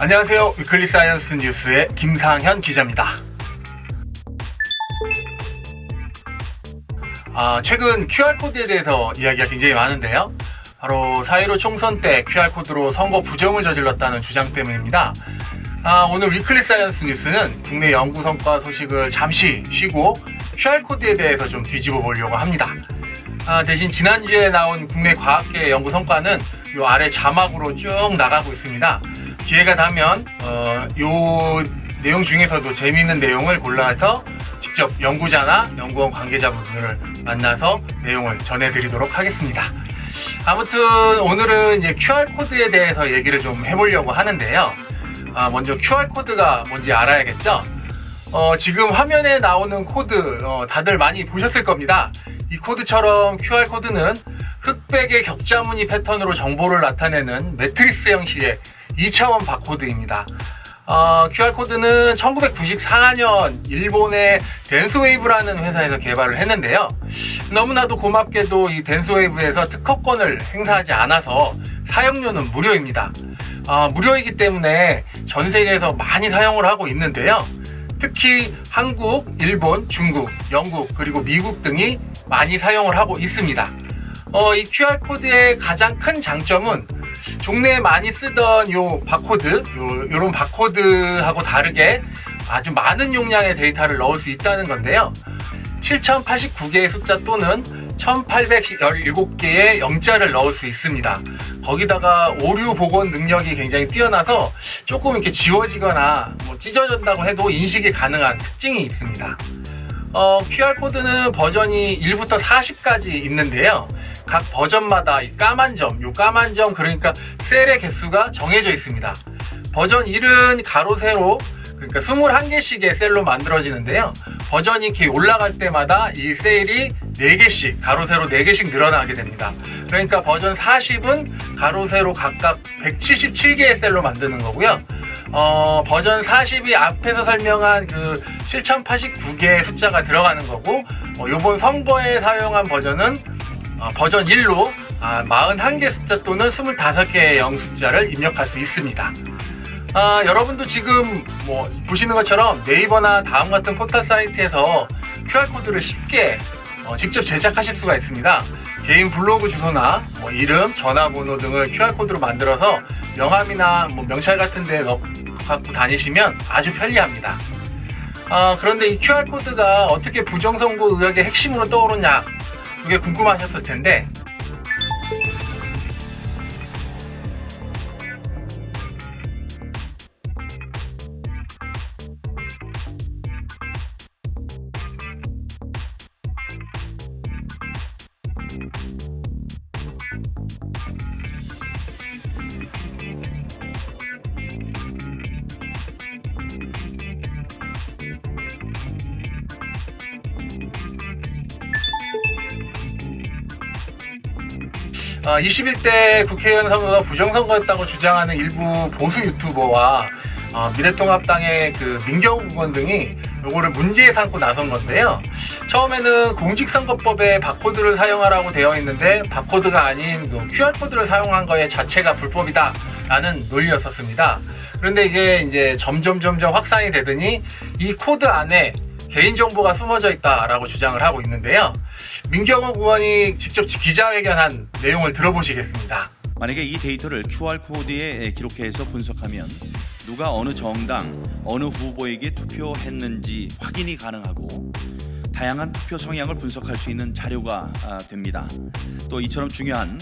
안녕하세요. 위클리 사이언스 뉴스의 김상현 기자입니다. 최근 QR코드에 대해서 이야기가 굉장히 많은데요. 바로 4.15 총선 때 QR코드로 선거 부정을 저질렀다는 주장 때문입니다. 오늘 위클리 사이언스 뉴스는 국내 연구 성과 소식을 잠시 쉬고 QR코드에 대해서 좀 뒤집어 보려고 합니다. 대신 지난주에 나온 국내 과학계 연구 성과는 이 아래 자막으로 쭉 나가고 있습니다. 기회가 되면 요 내용 중에서도 재미있는 내용을 골라서 직접 연구자나 연구원 관계자분들을 만나서 내용을 전해드리도록 하겠습니다. 아무튼 오늘은 이제 QR코드에 대해서 얘기를 좀 해보려고 하는데요. 먼저 QR코드가 뭔지 알아야겠죠? 지금 화면에 나오는 코드 다들 많이 보셨을 겁니다. 이 코드처럼 QR코드는 흑백의 격자무늬 패턴으로 정보를 나타내는 매트리스 형식의 2차원 바코드입니다. QR코드는 1994년 일본의 댄스웨이브라는 회사에서 개발을 했는데요. 너무나도 고맙게도 이 댄스웨이브에서 특허권을 행사하지 않아서 사용료는 무료입니다. 무료이기 때문에 전 세계에서 많이 사용을 하고 있는데요. 특히 한국, 일본, 중국, 영국, 그리고 미국 등이 많이 사용을 하고 있습니다. 이 QR코드의 가장 큰 장점은 종래에 많이 쓰던 요 바코드, 요런 바코드하고 다르게 아주 많은 용량의 데이터를 넣을 수 있다는 건데요. 7089개의 숫자 또는 1817개의 영자를 넣을 수 있습니다. 거기다가 오류 복원 능력이 굉장히 뛰어나서 조금 이렇게 지워지거나 찢어진다고 해도 인식이 가능한 특징이 있습니다. QR코드는 버전이 1부터 40까지 있는데요. 각 버전마다 이 까만 점 그러니까 셀의 개수가 정해져 있습니다. 버전 1은 가로 세로 그러니까 21개씩의 셀로 만들어지는데요. 버전이 이렇게 올라갈 때마다 이 셀이 4개씩 가로 세로 4개씩 늘어나게 됩니다. 그러니까 버전 40은 가로 세로 각각 177개의 셀로 만드는 거고요. 버전 40이 앞에서 설명한 그 7089개의 숫자가 들어가는 거고, 요번 선거에 사용한 버전은 버전 1로 41개 숫자 또는 25개의 영 숫자를 입력할 수 있습니다. 여러분도 지금 보시는 것처럼 네이버나 다음 같은 포털 사이트에서 QR코드를 쉽게 직접 제작하실 수가 있습니다. 개인 블로그 주소나 이름, 전화번호 등을 QR코드로 만들어서 명함이나 명찰 같은 데 갖고 다니시면 아주 편리합니다. 그런데 이 QR코드가 어떻게 부정선거 의혹의 핵심으로 떠오르냐, 그게 궁금하셨을 텐데, 21대 국회의원 선거가 부정선거였다고 주장하는 일부 보수 유튜버와 미래통합당의 그 민경욱 의원 등이 요거를 문제에 삼고 나선 건데요. 처음에는 공직선거법에 바코드를 사용하라고 되어 있는데 바코드가 아닌 그 QR코드를 사용한 거에 자체가 불법이다 라는 논리였었습니다. 그런데 이게 이제 점점 확산이 되더니 이 코드 안에 개인정보가 숨어져 있다라고 주장을 하고 있는데요. 민경욱 의원이 직접 기자회견한 내용을 들어보시겠습니다. 만약에 이 데이터를 QR코드에 기록해서 분석하면 누가 어느 정당, 어느 후보에게 투표했는지 확인이 가능하고 다양한 투표 성향을 분석할 수 있는 자료가 됩니다. 또 이처럼 중요한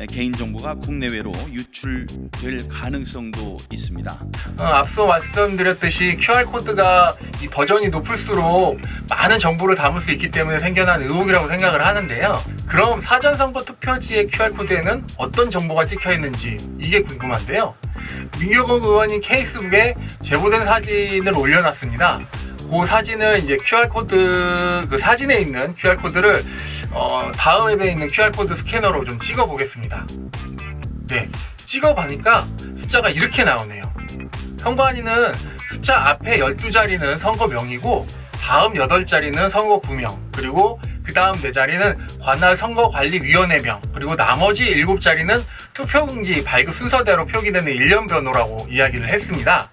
개인정보가 국내외로 유출될 가능성도 있습니다. 앞서 말씀드렸듯이 QR코드가 이 버전이 높을수록 많은 정보를 담을 수 있기 때문에 생겨난 의혹이라고 생각을 하는데요. 그럼 사전선거 투표지의 QR코드에는 어떤 정보가 찍혀 있는지 이게 궁금한데요. 민경욱 의원이 페이스북에 제보된 사진을 올려놨습니다. 그 사진을 이제 QR코드, 그 사진에 있는 QR코드를 다음 앱에 있는 QR코드 스캐너로 좀 찍어 보겠습니다. 네, 찍어 보니까 숫자가 이렇게 나오네요. 선관위는 숫자 앞에 12자리는 선거명이고 다음 8자리는 선거구명, 그리고 그 다음 4자리는 관할 선거관리위원회명, 그리고 나머지 7자리는 투표용지 발급 순서대로 표기되는 일련 번호라고 이야기를 했습니다.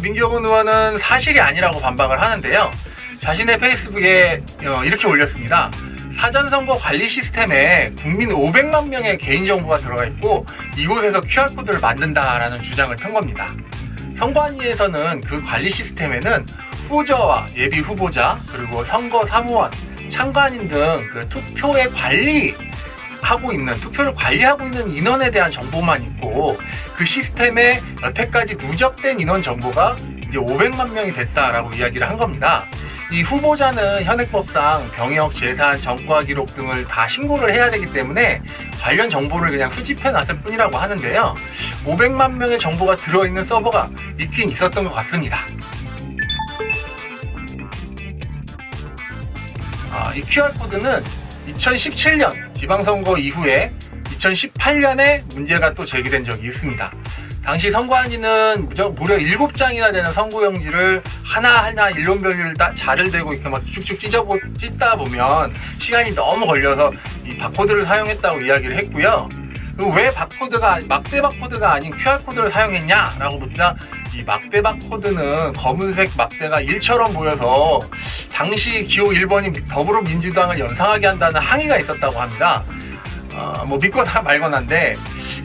민경훈 의원은 사실이 아니라고 반박을 하는데요. 자신의 페이스북에 이렇게 올렸습니다. 사전선거 관리 시스템에 국민 500만 명의 개인정보가 들어가 있고 이곳에서 QR코드를 만든다라는 주장을 편 겁니다. 선관위에서는 그 관리 시스템에는 후보자와 예비 후보자 그리고 선거 사무원, 참관인 등 그 투표를 관리하고 있는 인원에 대한 정보만 있고 그 시스템에 여태까지 누적된 인원 정보가 이제 500만 명이 됐다라고 이야기를 한 겁니다. 이 후보자는 현행법상 병역, 재산, 전과 기록 등을 다 신고를 해야 되기 때문에 관련 정보를 그냥 수집해 놨을 뿐이라고 하는데요. 500만 명의 정보가 들어있는 서버가 있긴 있었던 것 같습니다. 이 QR코드는 2017년 지방선거 이후에 2018년에 문제가 또 제기된 적이 있습니다. 당시 선관위는 무려 7장이나 되는 선고용지를 하나하나 일론별로 자를 대고 이렇게 막 쭉쭉 찢다 보면 시간이 너무 걸려서 이 바코드를 사용했다고 이야기를 했고요. 그리고 왜 막대 바코드가 아닌 QR코드를 사용했냐라고 묻자 이 막대 바코드는 검은색 막대가 일처럼 보여서 당시 기호 1번이 더불어민주당을 연상하게 한다는 항의가 있었다고 합니다. 믿거나 말거나인데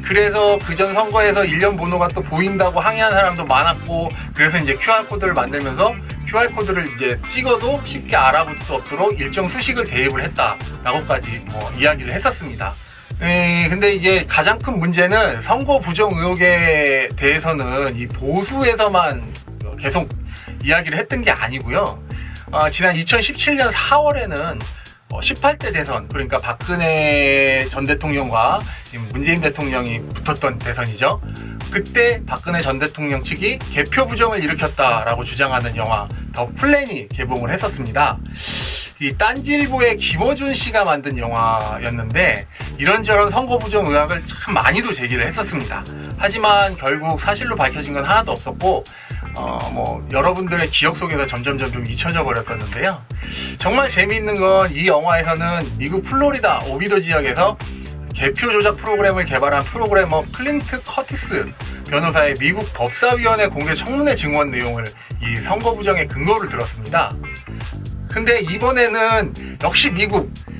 그래서 그전 선거에서 일련 번호가 또 보인다고 항의한 사람도 많았고 그래서 이제 QR코드를 만들면서 QR코드를 이제 찍어도 쉽게 알아볼 수 없도록 일정 수식을 대입을 했다라고까지 이야기를 했었습니다. 근데 이제 가장 큰 문제는 선거 부정 의혹에 대해서는 이 보수에서만 계속 이야기를 했던 게 아니고요. 지난 2017년 4월에는 18대 대선, 그러니까 박근혜 전 대통령과 지금 문재인 대통령이 붙었던 대선이죠. 그때 박근혜 전 대통령 측이 개표 부정을 일으켰다라고 주장하는 영화 더 플랜이 개봉을 했었습니다. 이 딴지일보의 김어준 씨가 만든 영화였는데 이런저런 선거 부정 의혹을 참 많이도 제기를 했었습니다. 하지만 결국 사실로 밝혀진 건 하나도 없었고 여러분들의 기억 속에서 점점 잊혀져 버렸었는데요. 정말 재미있는 건 이 영화에서는 미국 플로리다 오비도 지역에서 개표 조작 프로그램을 개발한 프로그래머 클린트 커티스 변호사의 미국 법사위원회 공개 청문회 증언 내용을 이 선거 부정의 근거를 들었습니다. 근데 이번에는 역시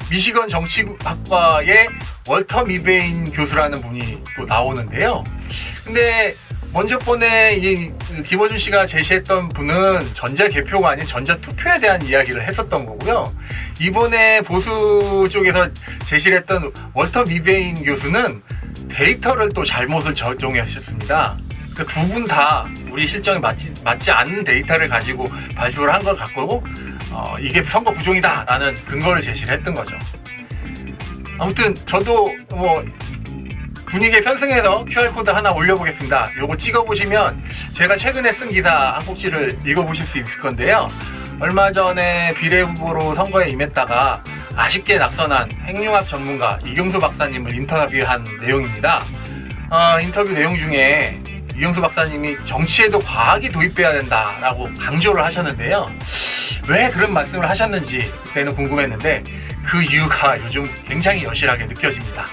미시건 정치학과의 월터 미베인 교수라는 분이 또 나오는데요. 근데 먼저 번에 이 김어준 씨가 제시했던 분은 전자 개표가 아닌 전자 투표에 대한 이야기를 했었던 거고요. 이번에 보수 쪽에서 제시를 했던 월터 미베인 교수는 데이터를 또 잘못을 적용했었습니다. 두 분 다 우리 실정에 맞지 않는 데이터를 가지고 발표를 한 걸 갖고 이게 선거 부정이다 라는 근거를 제시를 했던 거죠. 아무튼 저도 분위기에 편승해서 QR코드 하나 올려보겠습니다. 요거 찍어보시면 제가 최근에 쓴 기사 한 꼭지를 읽어보실 수 있을 건데요. 얼마 전에 비례후보로 선거에 임했다가 아쉽게 낙선한 핵융합 전문가 이경수 박사님을 인터뷰한 내용입니다. 인터뷰 내용 중에 이경수 박사님이 정치에도 과학이 도입돼야 된다라고 강조를 하셨는데요. 왜 그런 말씀을 하셨는지 그때는 궁금했는데 그 이유가 요즘 굉장히 여실하게 느껴집니다.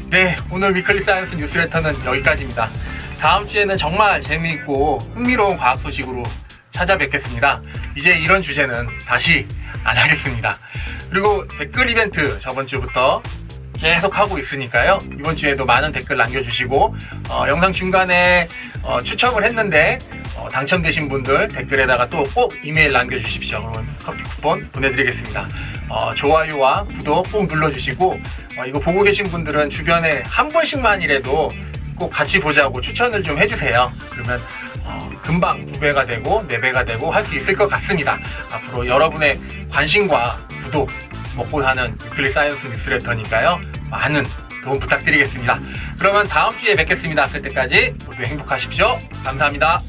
네, 오늘 위클리 사이언스 뉴스레터는 여기까지입니다. 다음 주에는 정말 재미있고 흥미로운 과학 소식으로 찾아뵙겠습니다. 이제 이런 주제는 다시 안 하겠습니다. 그리고 댓글 이벤트 저번 주부터 계속 하고 있으니까요. 이번 주에도 많은 댓글 남겨주시고 영상 중간에 추첨을 했는데 당첨되신 분들 댓글에다가 또 꼭 이메일 남겨주십시오. 그러면 커피 쿠폰 보내드리겠습니다. 좋아요와 구독 꼭 눌러주시고 이거 보고 계신 분들은 주변에 한 번씩만이라도 꼭 같이 보자고 추천을 좀 해주세요. 그러면 금방 2배가 되고 4배가 되고 할 수 있을 것 같습니다. 앞으로 여러분의 관심과 구독 먹고 사는 위클리 사이언스 뉴스레터니까요. 많은 도움 부탁드리겠습니다. 그러면 다음 주에 뵙겠습니다. 그때까지 모두 행복하십시오. 감사합니다.